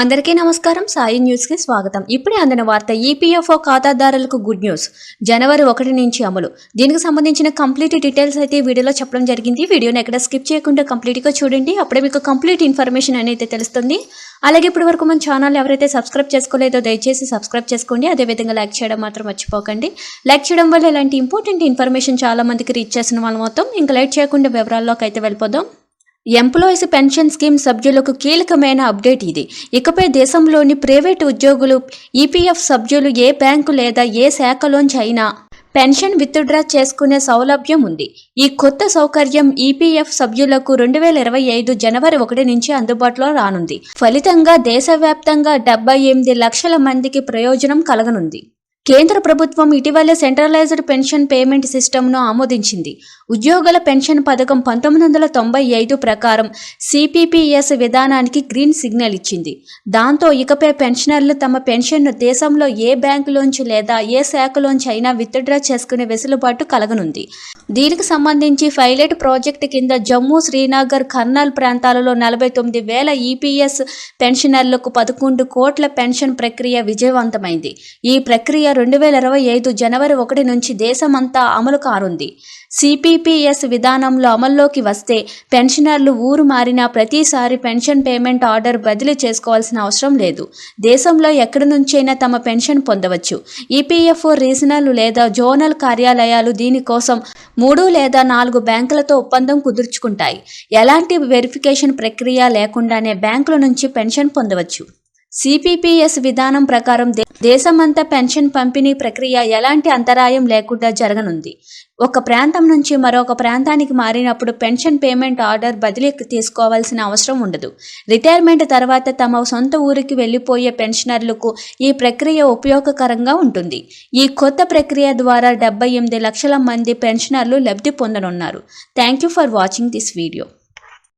అందరికీ నమస్కారం. సాయి న్యూస్ కి స్వాగతం. ఇప్పుడే అందిన వార్త. ఈపీఎఫ్ఓ ఖాతాదారులకు గుడ్ న్యూస్. జనవరి 1 నుంచి అమలు. దీనికి సంబంధించిన కంప్లీట్ డీటెయిల్స్ అయితే వీడియోలో చెప్పడం జరిగింది. వీడియోని ఎక్కడ స్కిప్ చేయకుండా కంప్లీట్ గా చూడండి. అప్పుడే మీకు కంప్లీట్ ఇన్ఫర్మేషన్ అనేది తెలుస్తుంది. అలాగే ఇప్పటి వరకు మన ఛానల్ ఎవరైతే సబ్స్క్రైబ్ చేసుకోలేదో దయచేసి సబ్స్క్రైబ్ చేసుకోండి. అదేవిధంగా లైక్ చేయడం మాత్రం మర్చిపోకండి. లైక్ చేయడం వల్ల ఇలాంటి ఇంపార్టెంట్ ఇన్ఫర్మేషన్ చాలా మందికి రీచ్ చేసిన వాళ్ళ మొత్తం. ఇంకా లైట్ చేయకుండా వివరాల్లోకి అయితే వెళ్ళిపోదాం. ఎంప్లాయీస్ పెన్షన్ స్కీమ్ సభ్యులకు కీలకమైన అప్డేట్ ఇది. ఇకపై దేశంలోని ప్రైవేటు ఉద్యోగులు ఈపీఎఫ్ సభ్యులు ఏ బ్యాంకు లేదా ఏ శాఖలోంచి అయినా పెన్షన్ విత్డ్రా చేసుకునే సౌలభ్యం ఉంది. ఈ కొత్త సౌకర్యం ఈపీఎఫ్ సభ్యులకు 2025 జనవరి 1 నుంచి అందుబాటులో రానుంది. ఫలితంగా దేశవ్యాప్తంగా 78 లక్షల మందికి ప్రయోజనం కలగనుంది. కేంద్ర ప్రభుత్వం ఇటీవలే సెంట్రలైజ్డ్ పెన్షన్ పేమెంట్ సిస్టమ్ను ఆమోదించింది. ఉద్యోగుల పెన్షన్ పథకం 1995 ప్రకారం సిపిపిఎస్ విధానానికి గ్రీన్ సిగ్నల్ ఇచ్చింది. దాంతో ఇకపై పెన్షనర్లు తమ పెన్షన్ను దేశంలో ఏ బ్యాంకులోంచి లేదా ఏ శాఖలోంచి అయినా విత్డ్రా చేసుకునే వెసులుబాటు కలగనుంది. దీనికి సంబంధించి పైలట్ ప్రాజెక్టు కింద జమ్మూ, శ్రీనగర్, కర్నల్ ప్రాంతాలలో 49,000 ఈపీఎస్ పెన్షనర్లకు 11 కోట్ల పెన్షన్ ప్రక్రియ విజయవంతమైంది. ఈ ప్రక్రియ 2025 జనవరి 1 నుంచి దేశమంతా అమలు కానుంది. సిపిపిఎస్ విధానంలో అమల్లోకి వస్తే పెన్షనర్లు ఊరు మారిన ప్రతిసారి పెన్షన్ పేమెంట్ ఆర్డర్ బదిలీ చేసుకోవాల్సిన అవసరం లేదు. దేశంలో ఎక్కడి నుంచైనా తమ పెన్షన్ పొందవచ్చు. ఈపీఎఫ్ఓ రీజనల్ లేదా జోనల్ కార్యాలయాలు దీనికోసం 3 లేదా 4 బ్యాంకులతో ఒప్పందం కుదుర్చుకుంటాయి. ఎలాంటి వెరిఫికేషన్ ప్రక్రియ లేకుండానే బ్యాంకుల నుంచి పెన్షన్ పొందవచ్చు. సిపిపిఎస్ విధానం ప్రకారం దేశమంతా పెన్షన్ పంపిణీ ప్రక్రియ ఎలాంటి అంతరాయం లేకుండా జరగనుంది. ఒక ప్రాంతం నుంచి మరొక ప్రాంతానికి మారినప్పుడు పెన్షన్ పేమెంట్ ఆర్డర్ బదిలీ తీసుకోవాల్సిన అవసరం ఉండదు. రిటైర్మెంట్ తర్వాత తమ సొంత ఊరికి వెళ్లిపోయే పెన్షనర్లకు ఈ ప్రక్రియ ఉపయోగకరంగా ఉంటుంది. ఈ కొత్త ప్రక్రియ ద్వారా 78 లక్షల మంది పెన్షనర్లు లబ్ధి పొందనున్నారు. Thank you for watching this video.